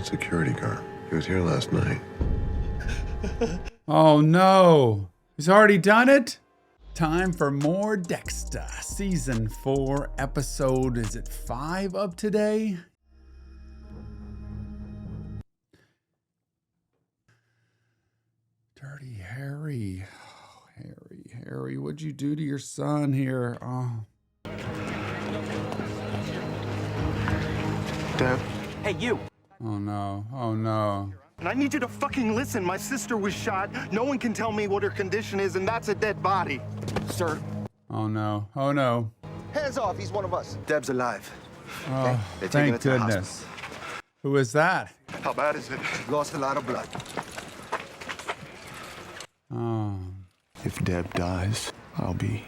security guard. He was here last night. Oh no, he's already done it? Time for more Dexter. Season 4, episode, is it 5 up today? Dirty Harry. Oh, Harry, what'd you do to your son here? Oh. Dad. Hey, you. Oh no, oh no. And I need you to fucking listen. My sister was shot. No one can tell me what her condition is, and that's a dead body. Sir. Oh no, oh no. Hands off, he's one of us. Deb's alive. Oh, They're taking her thank to the goodness. Who is that? How bad is it? Lost a lot of blood. Oh, If Deb dies, I'll be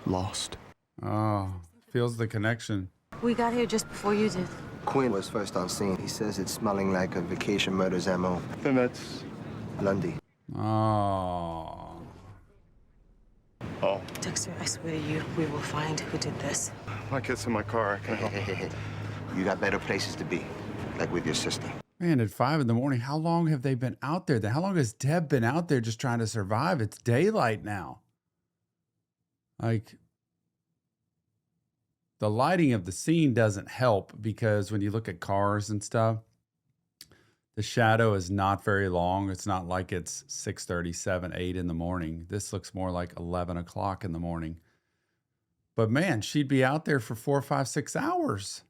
lost. oh, feels the connection. We got here just before you did. Quinn was first on scene. He says it's smelling like a vacation murder's MO. Then that's... Lundy. Oh. Oh. Dexter, I swear to you, we will find who did this. My kid's in my car. Can I help? Hey. You got better places to be, like with your sister. Man, at 5 in the morning, how long have they been out there? How long has Deb been out there just trying to survive? It's daylight now. Like, the lighting of the scene doesn't help because when you look at cars and stuff, the shadow is not very long. It's not like it's 6:37, 8 in the morning. This looks more like 11 o'clock in the morning. But man, she'd be out there for 4, 5, 6 hours.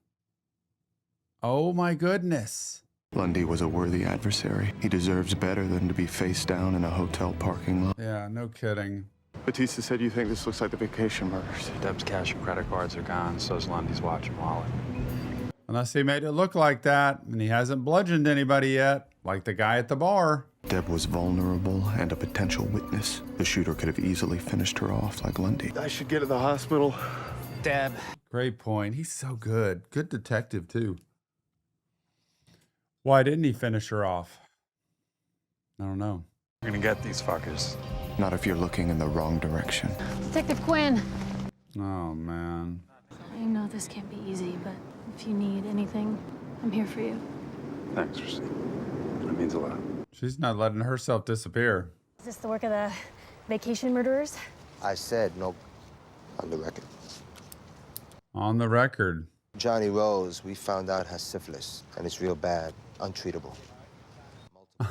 Oh my goodness. Lundy was a worthy adversary. He deserves better than to be face down in a hotel parking lot. Yeah, no kidding. Batista said you think this looks like the vacation murders. Deb's cash and credit cards are gone, so's Lundy's watch and wallet. Unless he made it look like that, and he hasn't bludgeoned anybody yet, like the guy at the bar. Deb was vulnerable and a potential witness. The shooter could have easily finished her off like Lundy. I should get to the hospital. Deb. Great point. He's so good. Good detective, too. Why didn't he finish her off? I don't know. We're gonna get these fuckers. Not if you're looking in the wrong direction. Detective Quinn. Oh, man. I know this can't be easy, but if you need anything, I'm here for you. Thanks, Christine. That means a lot. She's not letting herself disappear. Is this the work of the vacation murderers? I said no on the record. On the record. Johnny Rose, we found out, has syphilis, and it's real bad, untreatable. I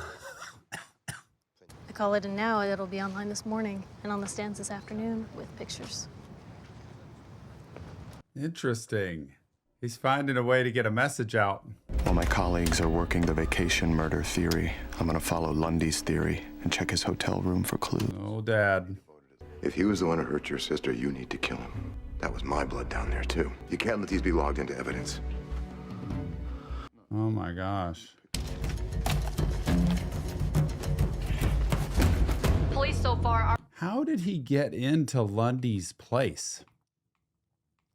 call it in now. It'll be online this morning and on the stands this afternoon with pictures. Interesting. He's finding a way to get a message out. While my colleagues are working the vacation murder theory, I'm gonna follow Lundy's theory and check his hotel room for clues. Oh, Dad. If he was the one who hurt your sister, you need to kill him. That was my blood down there, too. You can't let these be logged into evidence. Oh, my gosh. Police so far are... How did he get into Lundy's place?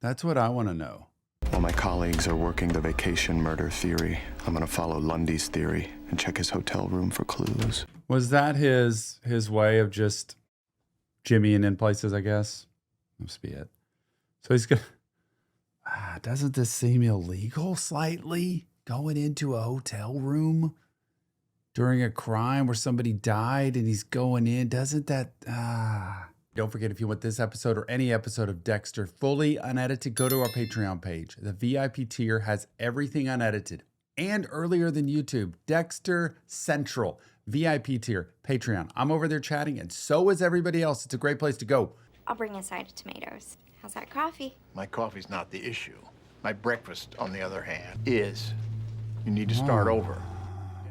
That's what I want to know. While my colleagues are working the vacation murder theory, I'm gonna follow Lundy's theory and check his hotel room for clues. Was that his way of just jimmying in places, I guess? Must be it. So he's gonna... doesn't this seem illegal slightly? Going into a hotel room during a crime where somebody died and he's going in, doesn't that... Don't forget, if you want this episode or any episode of Dexter fully unedited, go to our Patreon page. The VIP tier has everything unedited and earlier than YouTube. Dexter Central, VIP tier, Patreon. I'm over there chatting, and so is everybody else. It's a great place to go. I'll bring a side of tomatoes. How's that coffee? My coffee's not the issue. My breakfast, on the other hand, is. You need to start over.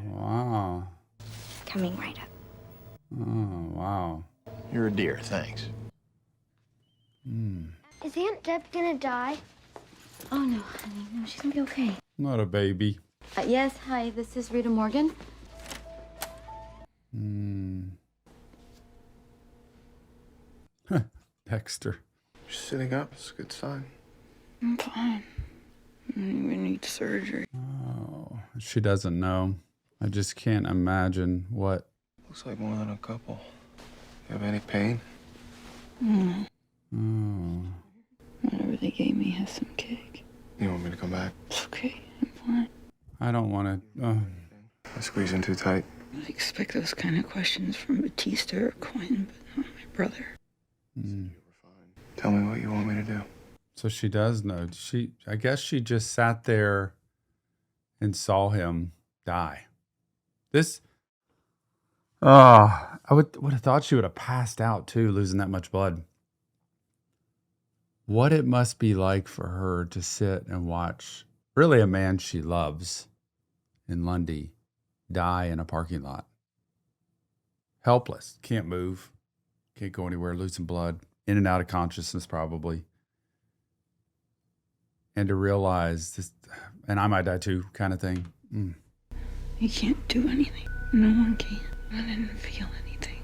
Wow. Coming right up. Oh, wow. You're a dear, thanks. Is Aunt Deb gonna die? Oh, no, honey. No, she's gonna be okay. Not a baby. Yes, hi. This is Rita Morgan. Dexter. You're sitting up. It's a good sign. I'm fine. We need surgery. Oh, she doesn't know. I just can't imagine what... Looks like more than a couple. You have any pain? Oh. Whatever they gave me has some kick. You want me to come back? It's okay. I'm fine. I don't want to. I squeeze in too tight. I expect those kind of questions from Batista or Quinn, but not my brother. Tell me what you want me to do. So she does know. I guess she just sat there and saw him die. I would have thought she would have passed out too, losing that much blood. What it must be like for her to sit and watch really a man she loves in Lundy die in a parking lot. Helpless, can't move, can't go anywhere, losing blood, in and out of consciousness probably. And to realize this, and I might die too, kind of thing. You can't do anything. No one can. I didn't feel anything.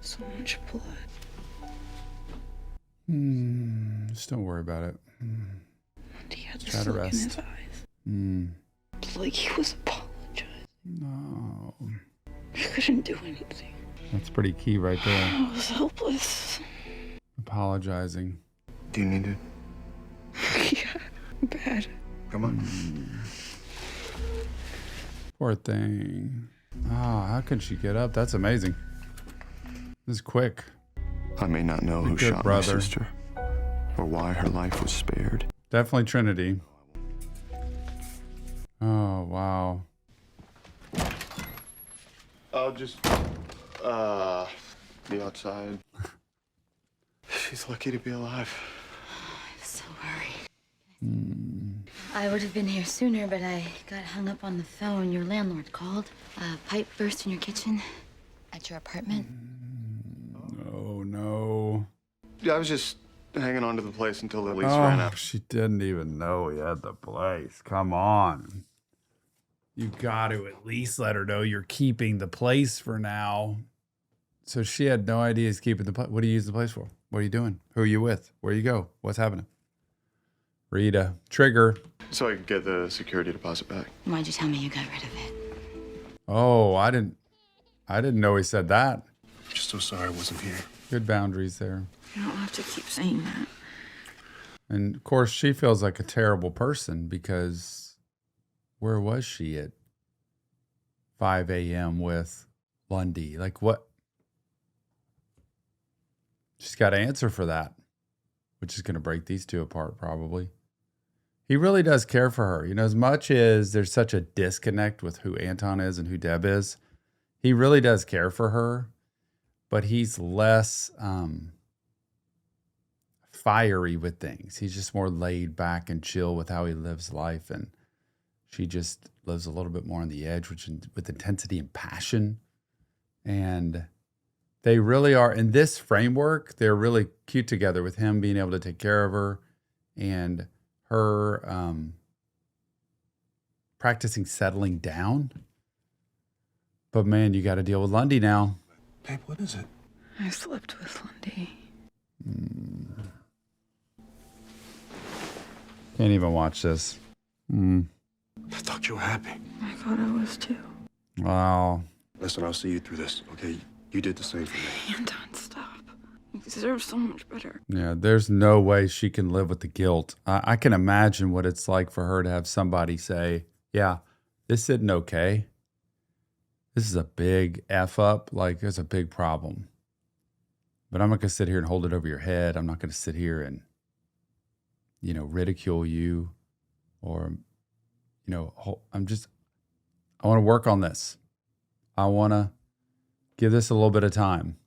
So much blood. Just don't worry about it. He had Try this to look in rest. his eyes. It's like he was apologizing. No. I couldn't do anything. That's pretty key right there. I was helpless. Apologizing. Do you need it? Yeah, bad. Come on. Poor thing. Oh, how can she get up? That's amazing. This is quick. I may not know who good shot brother. my sister or why her life was spared. Definitely Trinity. Oh, wow. I'll just, be outside. She's lucky to be alive. I'm so worried. I would have been here sooner, but I got hung up on the phone. Your landlord called. A pipe burst in your kitchen at your apartment. Oh, no. Yeah, I was just hanging on to the place until the lease ran Oh, out. she didn't even know he had the place. Come on. You got to at least let her know you're keeping the place for now. So she had no idea he's keeping the place. What do you use the place for? What are you doing? Who are you with? Where you go? What's happening? Rita, trigger. So I could get the security deposit back. Why'd you tell me you got rid of it? Oh, I didn't know he said that. I'm just so sorry I wasn't here. Good boundaries there. You don't have to keep saying that. And of course, she feels like a terrible person because where was she at 5 a.m. with Lundy? Like what? She's got to answer for that, which is going to break these two apart probably. He really does care for her. You know, as much as there's such a disconnect with who Anton is and who Deb is, he really does care for her, but he's less fiery with things. He's just more laid back and chill with how he lives life. And she just lives a little bit more on the edge, which with intensity and passion. And they really are, in this framework, they're really cute together with him being able to take care of her and her practicing settling down. But man, you got to deal with Lundy now. Babe, what is it? I slept with Lundy. Can't even watch this. I thought you were happy. I thought I was too. Wow. Listen, I'll see you through this, okay? You did the same for me. Anton, stop. You deserve so much better. Yeah, there's no way she can live with the guilt. I can imagine what it's like for her to have somebody say, yeah, this isn't okay. This is a big F up. Like, it's a big problem. But I'm not going to sit here and hold it over your head. I'm not going to sit here and, you know, ridicule you or, you know, I want to work on this. I want to give this a little bit of time.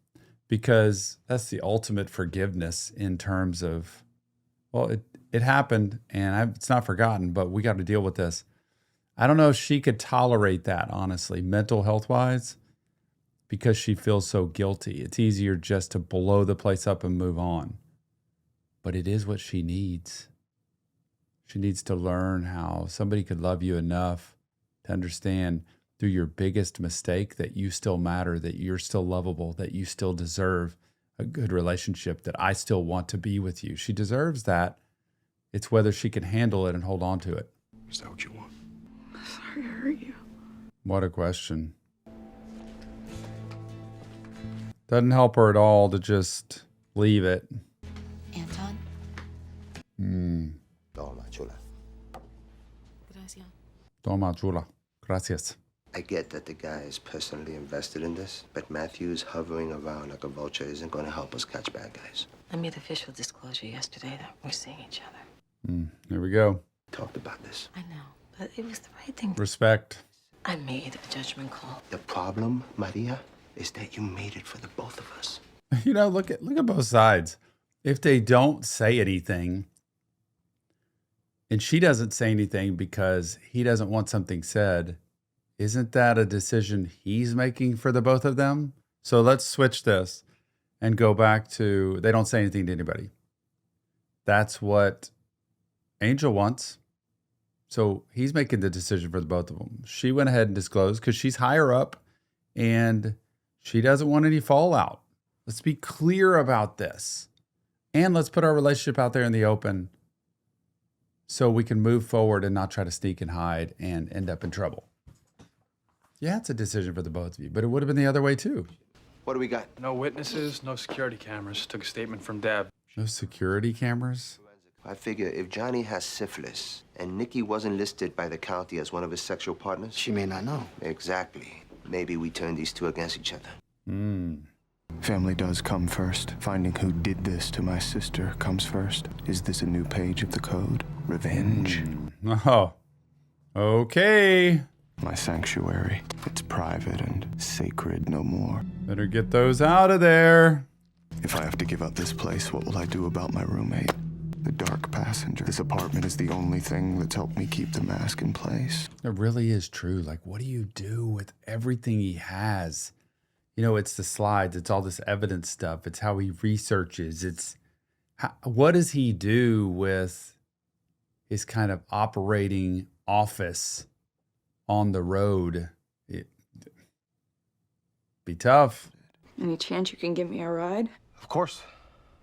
Because that's the ultimate forgiveness in terms of, well, it happened and it's not forgotten, but we got to deal with this. I don't know if she could tolerate that, honestly, mental health wise, because she feels so guilty. It's easier just to blow the place up and move on. But it is what she needs. She needs to learn how somebody could love you enough to understand through your biggest mistake that you still matter, that you're still lovable, that you still deserve a good relationship, that I still want to be with you. She deserves that. It's whether she can handle it and hold on to it. Is that what you want? Sorry I hurt you. What a question. Doesn't help her at all to just leave it. Anton? No, my chula. Toma, chula. Gracias. I get that the guy is personally invested in this, but Matthews hovering around like a vulture isn't going to help us catch bad guys. I made official disclosure yesterday that we're seeing each other. There we go. Talked about this. I know, but it was the right thing. Respect. I made a judgment call. The problem, Maria, is that you made it for the both of us. You know, look at both sides. If they don't say anything, and she doesn't say anything because he doesn't want something said, isn't that a decision he's making for the both of them? So let's switch this and go back to they don't say anything to anybody. That's what Angel wants. So he's making the decision for the both of them. She went ahead and disclosed because she's higher up and she doesn't want any fallout. Let's be clear about this. And let's put our relationship out there in the open so we can move forward and not try to sneak and hide and end up in trouble. Yeah, it's a decision for the both of you, but it would have been the other way too. What do we got? No witnesses, no security cameras. Took a statement from Deb. No security cameras? I figure if Johnny has syphilis and Nikki wasn't listed by the county as one of his sexual partners, She may not know. exactly. Maybe we turn these two against each other. Family does come first. Finding who did this to my sister comes first. Is this a new page of the code? Revenge. Oh, okay. My sanctuary. It's private and sacred no more. Better get those out of there. If I have to give up this place, what will I do about my roommate? The dark passenger. This apartment is the only thing that's helped me keep the mask in place. It really is true. Like, what do you do with everything he has? You know, it's the slides. It's all this evidence stuff. It's how he researches. It's what does he do with his kind of operating office on the road? It'd be tough. Any chance you can give me a ride? Of course.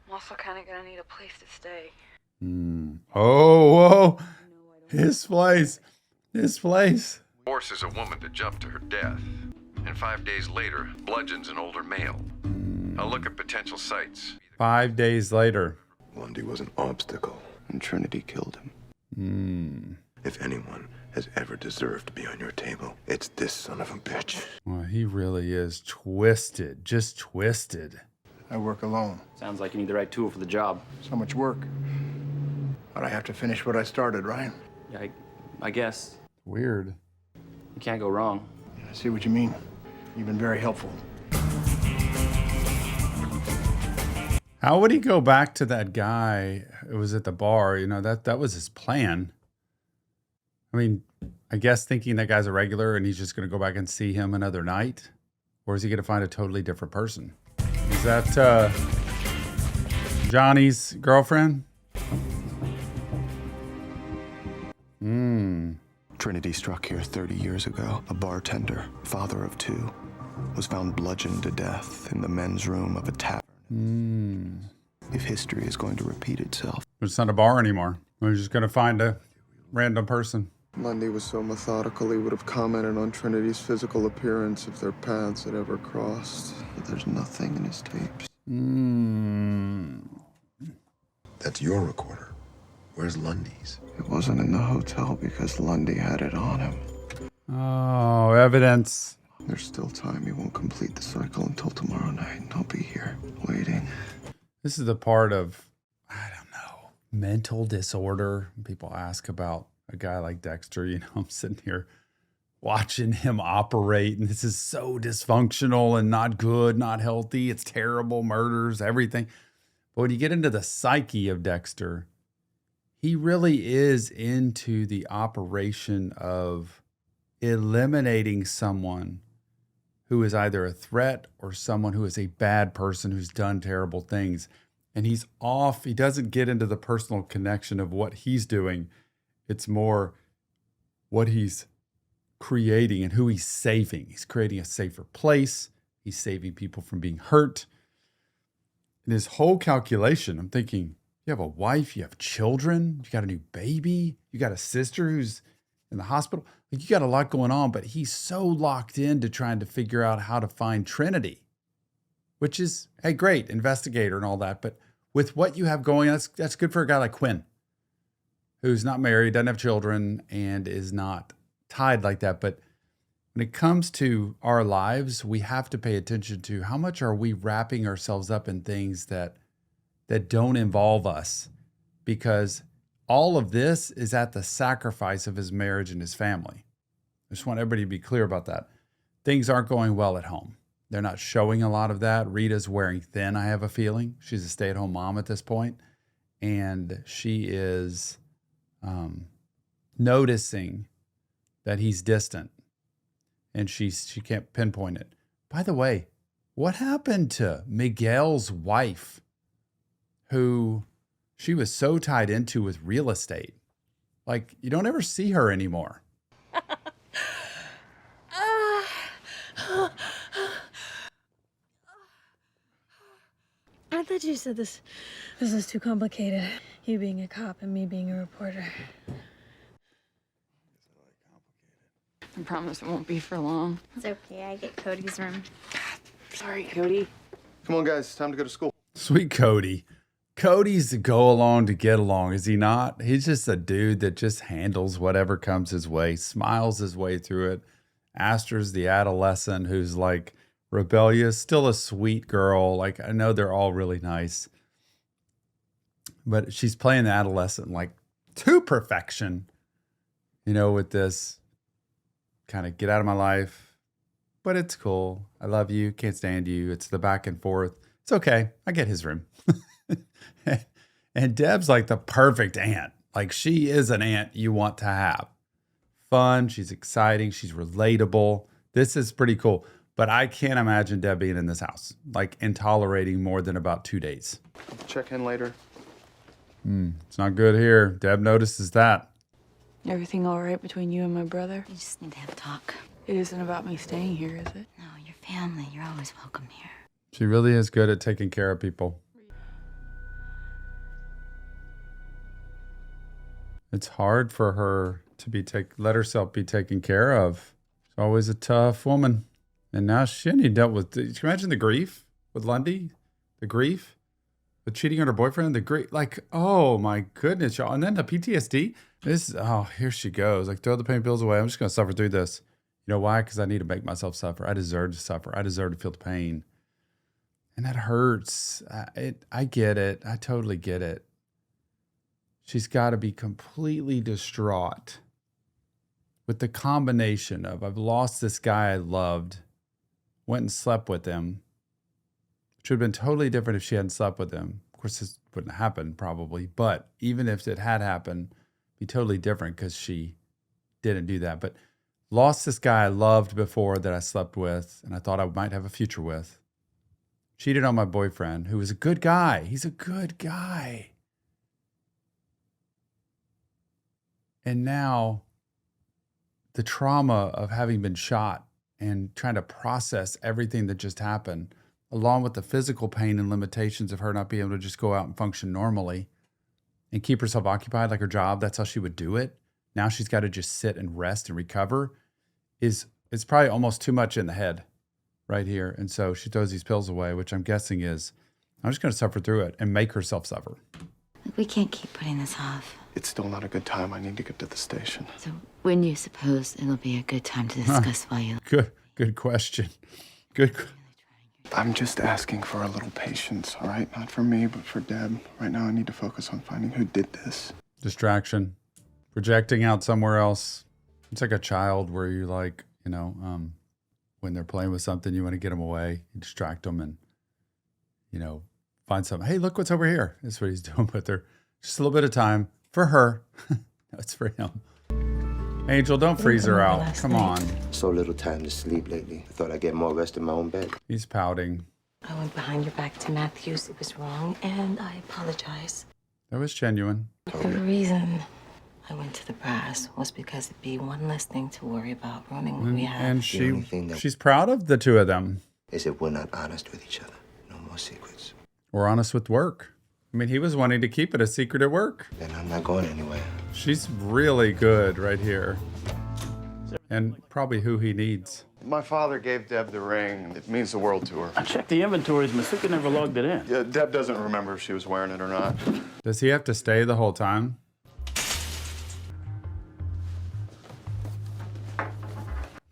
I'm also kind of gonna need a place to stay. Oh, whoa. His place. His place. Forces a woman to jump to her death, and 5 days later, bludgeons an older male. I'll look at potential sites. 5 days later. Lundy was an obstacle. And Trinity killed him. If anyone has ever deserved to be on your table, it's this son of a bitch. Well, he really is twisted. Just twisted. I work alone. Sounds like you need the right tool for the job. So much work. But I have to finish what I started, right? Yeah, I guess. Weird. You can't go wrong. I see what you mean. You've been very helpful. How would he go back to that guy who was at the bar? You know, that was his plan. I mean, I guess thinking that guy's a regular and he's just going to go back and see him another night? Or is he going to find a totally different person? Is that Johnny's girlfriend? Trinity struck here 30 years ago. A bartender, father of two, was found bludgeoned to death in the men's room of a tavern. If history is going to repeat itself. It's not a bar anymore. We're just going to find a random person. Lundy was so methodical he would have commented on Trinity's physical appearance if their paths had ever crossed. But there's nothing in his tapes. That's your recorder. Where's Lundy's? It wasn't in the hotel because Lundy had it on him. Oh, evidence. There's still time. He won't complete the cycle until tomorrow night. I'll be here, waiting. This is the part of, I don't know, mental disorder. People ask about a guy like Dexter. You know, I'm sitting here watching him operate, and this is so dysfunctional and not good, not healthy. It's terrible, murders, everything. But when you get into the psyche of Dexter, he really is into the operation of eliminating someone who is either a threat or someone who is a bad person who's done terrible things. And he's off. He doesn't get into the personal connection of what he's doing. It's more what he's creating and who he's saving. He's creating a safer place. He's saving people from being hurt. And his whole calculation, I'm thinking, you have a wife, you have children, you got a new baby, you got a sister who's in the hospital. Like, you got a lot going on, but he's so locked into trying to figure out how to find Trinity, which is, hey, great, investigator and all that. But with what you have going, that's good for a guy like Quinn. who's not married, doesn't have children, and is not tied like that. But when it comes to our lives, we have to pay attention to how much are we wrapping ourselves up in things that don't involve us, because all of this is at the sacrifice of his marriage and his family. I just want everybody to be clear about that. Things aren't going well at home. They're not showing a lot of that. Rita's wearing thin, I have a feeling. She's a stay-at-home mom at this point, and she is noticing that he's distant, and she can't pinpoint it. By the way, what happened to Miguel's wife, who she was so tied into with real estate? Like, you don't ever see her anymore. I thought you said this was too complicated. You being a cop and me being a reporter. I promise it won't be for long. It's okay, I get Cody's room. Sorry, Cody. Come on, guys. It's time to go to school. Sweet Cody. Cody's the go along to get along, is he not? He's just a dude that just handles whatever comes his way, smiles his way through it. Aster's the adolescent who's like rebellious, still a sweet girl. Like, I know they're all really nice, but she's playing the adolescent like to perfection, you know, with this kind of get out of my life, but it's cool. I love you. Can't stand you. It's the back and forth. It's okay. I get his room. And Deb's like the perfect aunt. Like, she is an aunt you want to have. Fun. She's exciting. She's relatable. This is pretty cool. But I can't imagine Deb being in this house, like, and tolerating more than about 2 days. Check in later. It's not good here. Deb notices that. Everything all right between you and my brother? We just need to have a talk. It isn't about me staying here, is it? No, your family. You're always welcome here. She really is good at taking care of people. It's hard for her to let herself be taken care of. She's always a tough woman. And now she dealt with, can you imagine the grief with Lundy? The grief with cheating on her boyfriend? The grief, like, oh my goodness, y'all. And then the PTSD. Here she goes. Like, throw the pain pills away. I'm just going to suffer through this. You know why? Because I need to make myself suffer. I deserve to suffer. I deserve to feel the pain. And that hurts. I get it. I totally get it. She's got to be completely distraught with the combination of, I've lost this guy I loved, went and slept with him, which would have been totally different if she hadn't slept with him. Of course, this wouldn't happen probably, but even if it had happened, it'd be totally different because she didn't do that. But lost this guy I loved before that I slept with and I thought I might have a future with. Cheated on my boyfriend, who was a good guy. He's a good guy. And now the trauma of having been shot and trying to process everything that just happened, along with the physical pain and limitations of her not being able to just go out and function normally and keep herself occupied like her job, that's how she would do it. Now she's got to just sit and rest and recover. It's probably almost too much in the head right here. And so she throws these pills away, which I'm guessing is, I'm just going to suffer through it and make herself suffer. We can't keep putting this off. It's still not a good time. I need to get to the station. So when do you suppose it'll be a good time to discuss while you... Good question. Good. I'm just asking for a little patience, all right? Not for me, but for Deb. Right now, I need to focus on finding who did this. Distraction. Projecting out somewhere else. It's like a child where you like, when they're playing with something, you want to get them away. You distract them and, find something. Hey, look what's over here. That's what he's doing with her. Just a little bit of time for her. That's for him. Angel, don't freeze her out. Come on. So little time to sleep lately. I thought I'd get more rest in my own bed. He's pouting. I went behind your back to Matthews. It was wrong, and I apologize. That was genuine. The reason I went to the brass was because it'd be one less thing to worry about ruining what we have. And she's proud of the two of them. Is that we're not honest with each other. No more secrets. We're honest with work. I mean, he was wanting to keep it a secret at work. Then I'm not going anywhere. She's really good right here. And probably who he needs. My father gave Deb the ring. It means the world to her. I checked the inventories. Masika never logged it in. Yeah, Deb doesn't remember if she was wearing it or not. Does he have to stay the whole time?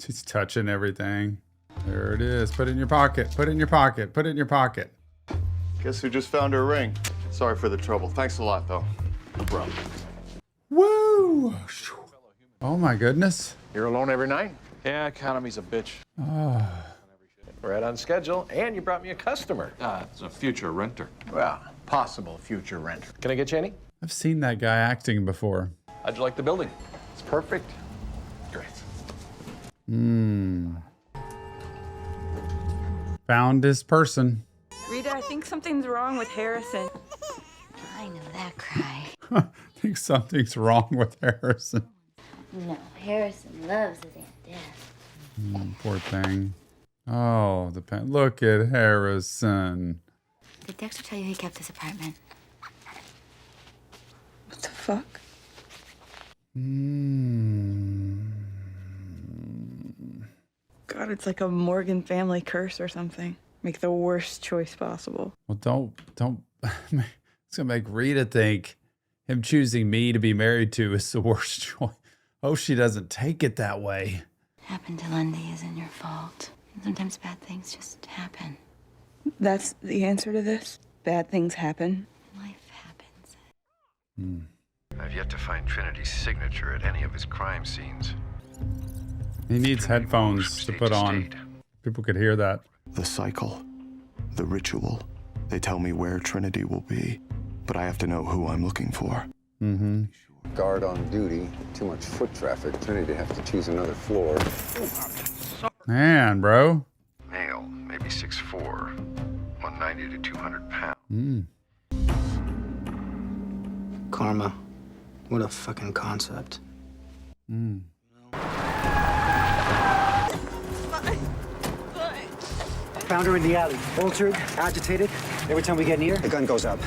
She's touching everything. There it is. Put it in your pocket. Put it in your pocket. Put it in your pocket. Guess who just found her ring? Sorry for the trouble. Thanks a lot, though. No problem. Woo! Oh my goodness. You're alone every night? Yeah, economy's a bitch. Oh. Right on schedule, and you brought me a customer. It's a future renter. Well, possible future renter. Can I get you any? I've seen that guy acting before. How'd you like the building? It's perfect. Great. Found this person. Rita, I think something's wrong with Harrison. I know that cry. I think something's wrong with Harrison. No, Harrison loves his Aunt Death. Poor thing. Oh, the pen. Look at Harrison. Did Dexter tell you he kept his apartment? What the fuck? God, it's like a Morgan family curse or something. Make the worst choice possible. Well, don't. It's gonna make Rita think him choosing me to be married to is the worst choice. Oh, she doesn't take it that way. Happened to Lundy isn't your fault. Sometimes bad things just happen. That's the answer to this? Bad things happen? Life happens. I've yet to find Trinity's signature at any of his crime scenes. He needs headphones to put on. People could hear that. The cycle, the ritual. They tell me where Trinity will be, but I have to know who I'm looking for. Guard on duty. Too much foot traffic. Trinity have to choose another floor. Man, bro. Male, maybe 6'4", 190 to 200 pounds. Karma. What a fucking concept. Found her in the alley. Altered, agitated. Every time we get near, the gun goes up.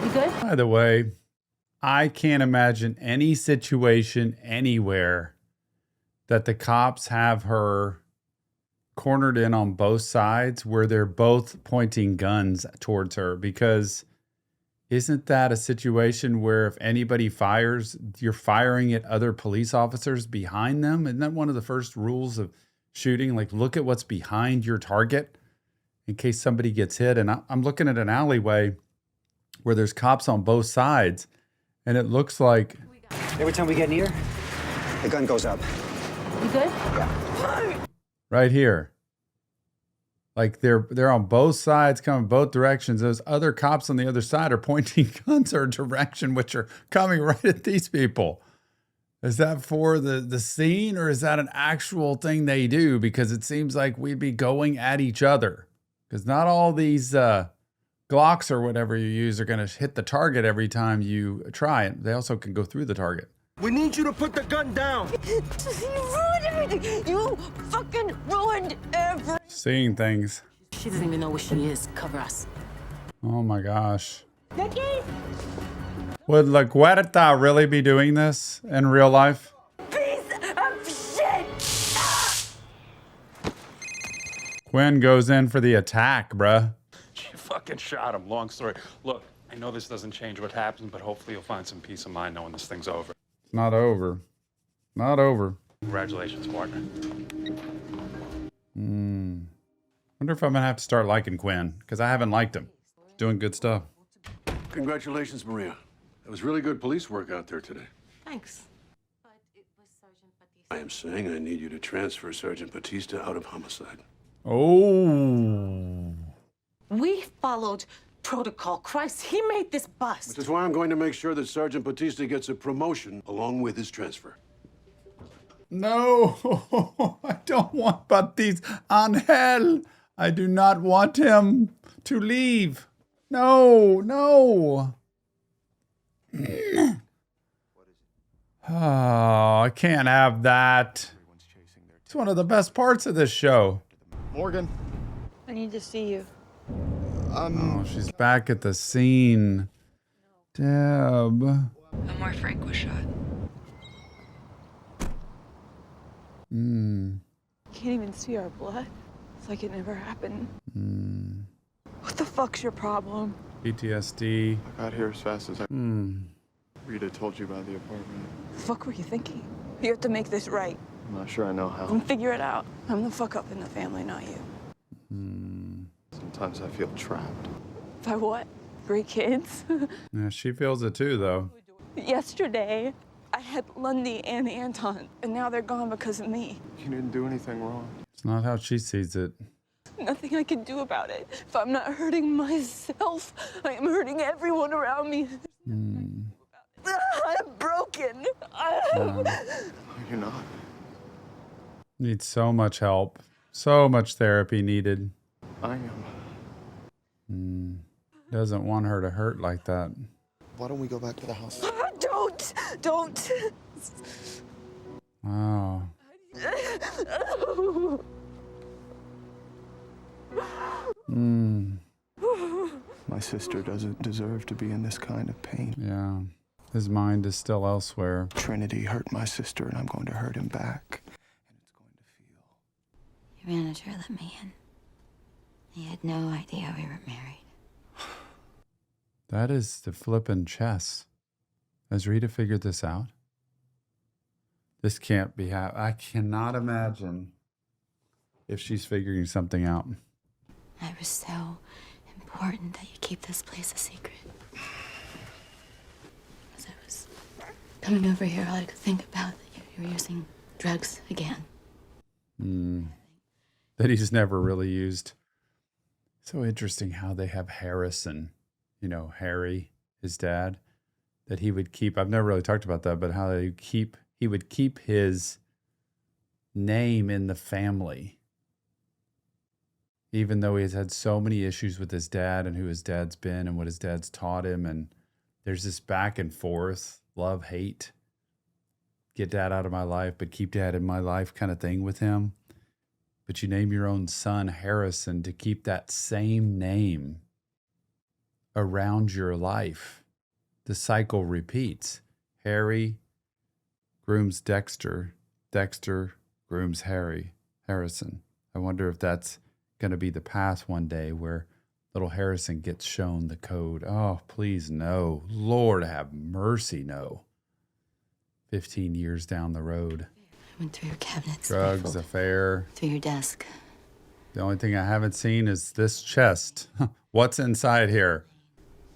You good? By the way, I can't imagine any situation anywhere that the cops have her cornered in on both sides where they're both pointing guns towards her, because isn't that a situation where if anybody fires, you're firing at other police officers behind them? Isn't that one of the first rules of shooting? Like, look at what's behind your target in case somebody gets hit. And I'm looking at an alleyway where there's cops on both sides, and it looks like Every time we get near, the gun goes up. You good? Yeah. right here. Like they're on both sides, coming both directions. Those other cops on the other side are pointing guns our direction, which are coming right at these people. Is that for the scene, or is that an actual thing they do? Because it seems like we'd be going at each other. Because not all these Glocks or whatever you use are going to hit the target every time you try it. They also can go through the target. We need you to put the gun down. You ruined everything. You fucking ruined everything. Seeing things. She doesn't even know where she is. Cover us. Oh my gosh. Nikki? Would La Guerta really be doing this in real life? Piece of shit! Quinn goes in for the attack, bruh. She fucking shot him. Long story. Look, I know this doesn't change what happens, but hopefully you'll find some peace of mind knowing this thing's over. It's not over. Not over. Congratulations, partner. Wonder if I'm gonna have to start liking Quinn, because I haven't liked him. Doing good stuff. Congratulations, Maria. That was really good police work out there today. Thanks. I am saying I need you to transfer Sergeant Batista out of homicide. Oh. We followed protocol. Christ, he made this bust. Which is why I'm going to make sure that Sergeant Batista gets a promotion along with his transfer. No, I don't want Batista. Angel, I do not want him to leave. No, no. Oh, I can't have that. It's one of the best parts of this show. Morgan. I need to see you. Oh, she's back at the scene. Deb. Omar Frank was shot. Can't even see our blood. It's like it never happened. What the fuck's your problem? PTSD. I got here as fast as I... Rita told you about the apartment. The fuck were you thinking? You have to make this right. I'm not sure I know how. Then figure it out. I'm the fuck up in the family, not you. Sometimes I feel trapped. By what? 3 kids? Yeah, she feels it too, though. Yesterday, I had Lundy and Anton, and now they're gone because of me. You didn't do anything wrong. It's not how she sees it. Nothing I can do about it. If I'm not hurting myself, I am hurting everyone around me. I'm broken. You're not. Needs so much help. So much therapy needed. I am. Doesn't want her to hurt like that. Why don't we go back to the house? Don't. Wow. My sister doesn't deserve to be in this kind of pain. Yeah. His mind is still elsewhere. Trinity hurt my sister, and I'm going to hurt him back. Your manager let me in. He had no idea we were married. That is the flippin' chess. Has Rita figured this out? This can't be I cannot imagine if she's figuring something out. I was so important that you keep this place a secret. As I was coming over here, all I could think about that you were using drugs again. That he's never really used. So interesting how they have Harrison, Harry, his dad, that he would keep. I've never really talked about that, but how he would keep his name in the family, even though he has had so many issues with his dad and who his dad's been and what his dad's taught him. And there's this back and forth, love, hate, get dad out of my life, but keep dad in my life kind of thing with him. But you name your own son Harrison to keep that same name around your life. The cycle repeats. Harry grooms Dexter. Dexter grooms Harrison. I wonder if that's going to be the path one day where little Harrison gets shown the code. Oh, please no. Lord have mercy, no. 15 years down the road. I went through your cabinets. Drugs, affair. Through your desk. The only thing I haven't seen is this chest. What's inside here?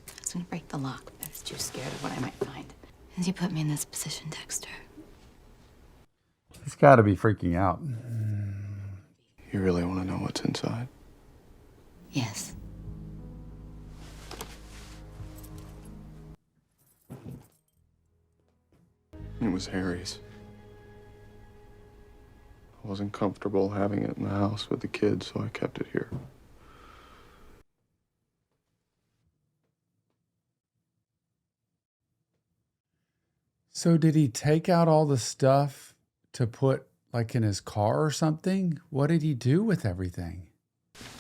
I was going to break the lock, but I was too scared of what I might find. And you put me in this position, Dexter. He's got to be freaking out. You really want to know what's inside? Yes. It was Harry's. I wasn't comfortable having it in the house with the kids, so I kept it here. So did he take out all the stuff to put like in his car or something? What did he do with everything?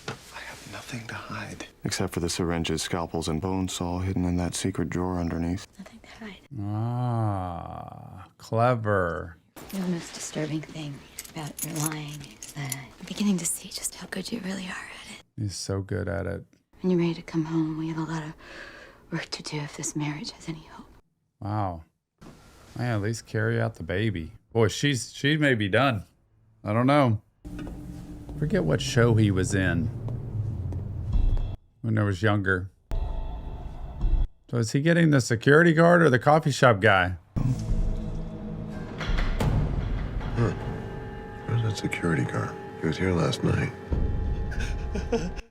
I have nothing to hide. Except for the syringes, scalpels, and bone saw hidden in that secret drawer underneath. Nothing to hide. Ah, clever. The most disturbing thing about your lying is that I'm beginning to see just how good you really are at it. He's so good at it. When you're ready to come home, we have a lot of work to do if this marriage has any hope. Wow. Man, at least carry out the baby. Boy, she may be done. I don't know. Forget what show he was in when I was younger. So is he getting the security guard or the coffee shop guy? Huh. Where's that security guard? He was here last night.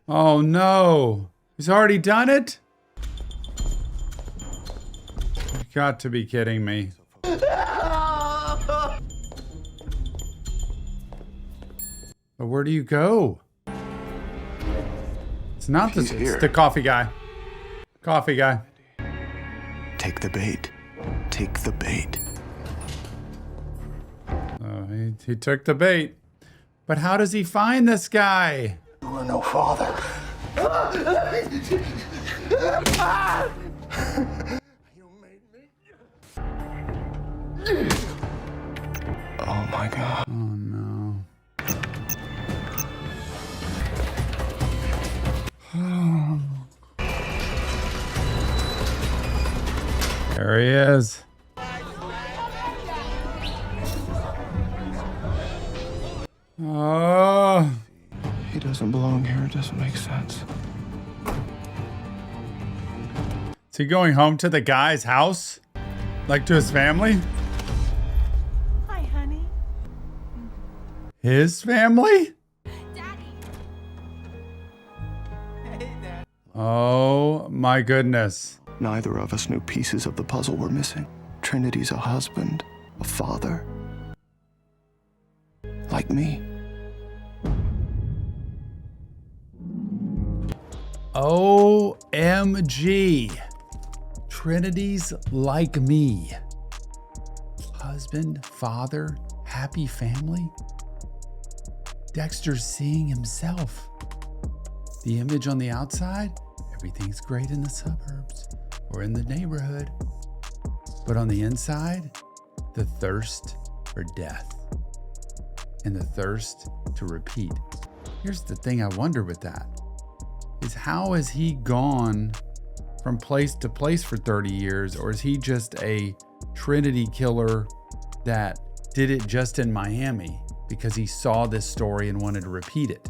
Oh no. He's already done it? You got to be kidding me. But where do you go? It's not the, it's the coffee guy. Coffee guy. Take the bait. Take the bait. He took the bait. But how does he find this guy? You are no father. Oh my God. Oh no. There he is. Oh. He doesn't belong here. It doesn't make sense. Is he going home to the guy's house? Like to his family? Hi, honey. His family? Oh my goodness. Neither of us knew pieces of the puzzle were missing. Trinity's a husband, a father. Like me. OMG. Trinity's like me. Husband, father, happy family. Dexter's seeing himself. The image on the outside, everything's great in the suburbs or in the neighborhood. But on the inside, the thirst for death and the thirst to repeat. Here's the thing I wonder with that is how has he gone from place to place for 30 years, or is he just a Trinity killer that did it just in Miami because he saw this story and wanted to repeat it?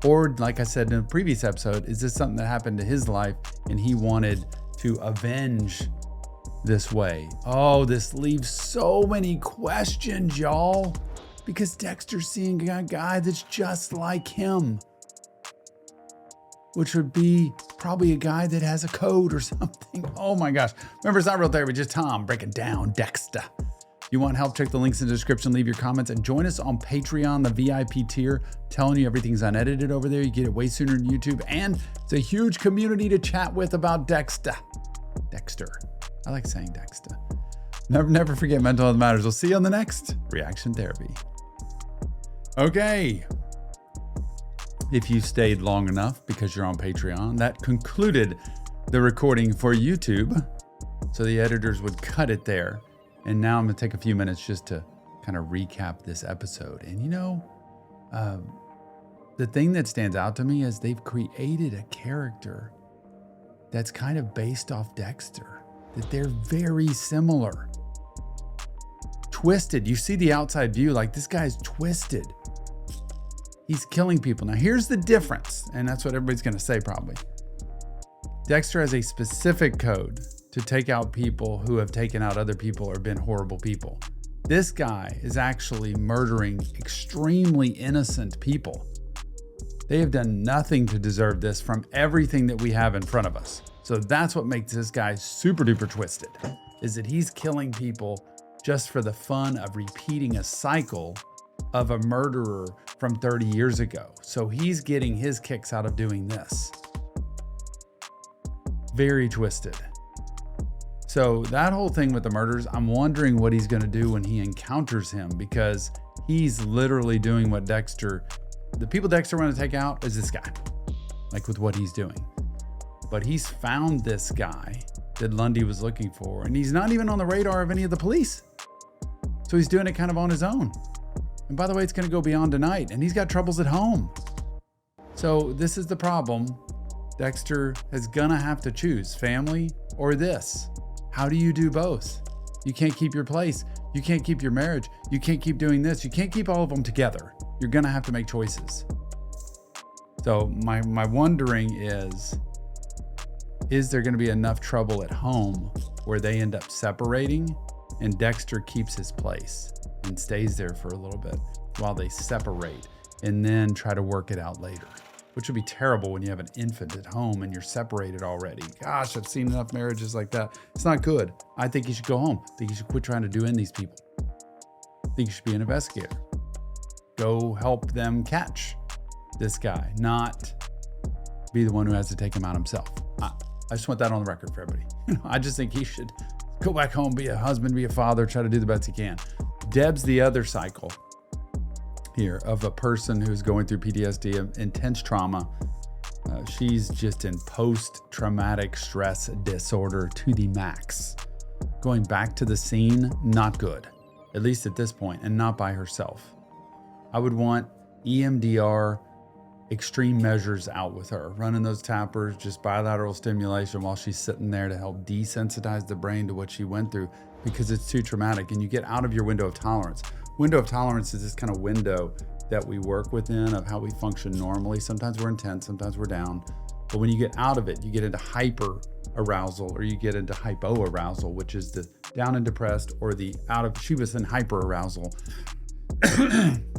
Or like I said in a previous episode, is this something that happened to his life and he wanted to avenge this way? Oh, this leaves so many questions, y'all, because Dexter's seeing a guy that's just like him, which would be probably a guy that has a code or something. Oh my gosh. Remember, it's not real therapy, just Tom breaking down Dexter. If you want help, check the links in the description, leave your comments, and join us on Patreon, the VIP tier. Telling you everything's unedited over there. You get it way sooner than YouTube, and it's a huge community to chat with about Dexter. I like saying Dexter. Never forget mental health matters. We'll see you on the next Reaction Therapy. Okay. If you stayed long enough because you're on Patreon, that concluded the recording for YouTube. So the editors would cut it there. And now I'm going to take a few minutes just to kind of recap this episode. And you know, the thing that stands out to me is they've created a character that's kind of based off Dexter, that they're very similar. Twisted. You see the outside view, like this guy's twisted. He's killing people. Now here's the difference, and that's what everybody's going to say probably. Dexter has a specific code to take out people who have taken out other people or been horrible people. This guy is actually murdering extremely innocent people. They have done nothing to deserve this from everything that we have in front of us. So that's what makes this guy super duper twisted, is that he's killing people just for the fun of repeating a cycle of a murderer from 30 years ago. So he's getting his kicks out of doing this. Very twisted. So that whole thing with the murders, I'm wondering what he's going to do when he encounters him, because he's literally doing what Dexter, the people Dexter want to take out is this guy, like with what he's doing. But he's found this guy that Lundy was looking for, and he's not even on the radar of any of the police. So he's doing it kind of on his own. And by the way, it's going to go beyond tonight, and he's got troubles at home. So this is the problem. Dexter is going to have to choose family or this. How do you do both? You can't keep your place. You can't keep your marriage. You can't keep doing this. You can't keep all of them together. You're going to have to make choices. So my wondering is there going to be enough trouble at home where they end up separating and Dexter keeps his place and stays there for a little bit while they separate and then try to work it out later, which would be terrible when you have an infant at home and you're separated already. Gosh, I've seen enough marriages like that. It's not good. I think you should go home. I think you should quit trying to do in these people. I think you should be an investigator. Go help them catch this guy, not be the one who has to take him out himself. I just want that on the record for everybody. I just think he should go back home, be a husband, be a father, try to do the best he can. Deb's the other cycle here of a person who's going through PTSD, intense trauma. She's just in post-traumatic stress disorder to the max. Going back to the scene, not good, at least at this point, and not by herself. I would want EMDR extreme measures out with her, running those tappers, just bilateral stimulation while she's sitting there to help desensitize the brain to what she went through, because it's too traumatic and you get out of your window of tolerance. window of tolerance is this kind of window that we work within of how we function normally. Sometimes we're intense, sometimes we're down. But when you get out of it, you get into hyper arousal, or you get into hypo arousal, which is the down and depressed, or the out of, she was in hyper arousal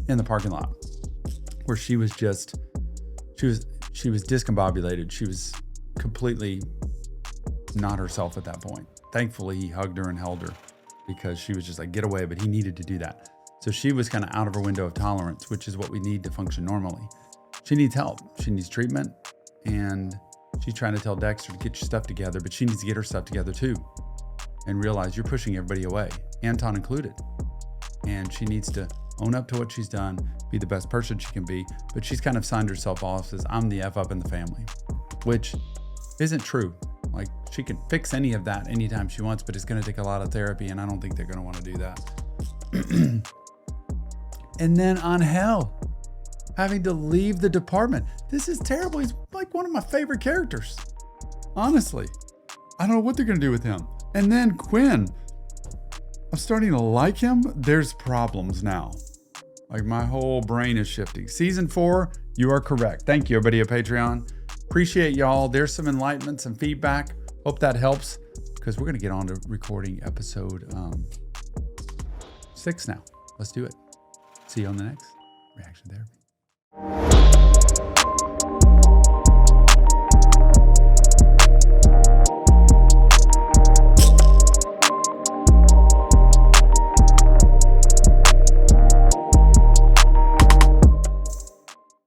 in the parking lot, where she was discombobulated. She was completely not herself at that point. Thankfully, he hugged her and held her because she was just like, get away, but he needed to do that. So she was kind of out of her window of tolerance, which is what we need to function normally. She needs help. She needs treatment, and she's trying to tell Dexter to get your stuff together, but she needs to get her stuff together too and realize you're pushing everybody away, Anton included. And she needs to own up to what she's done, be the best person she can be, but she's kind of signed herself off as I'm the F up in the family, which isn't true. Like, she can fix any of that anytime she wants, but it's going to take a lot of therapy, and I don't think they're going to want to do that. And then on Hell, having to leave the department. This is terrible. He's like one of my favorite characters. Honestly, I don't know what they're going to do with him. And then Quinn, I'm starting to like him. There's problems now. Like, my whole brain is shifting. Season 4, you are correct. Thank you, everybody at Patreon. Appreciate y'all. There's some enlightenment, some feedback. Hope that helps, because we're going to get on to recording episode 6 now. Let's do it. See you on the next Reaction Therapy.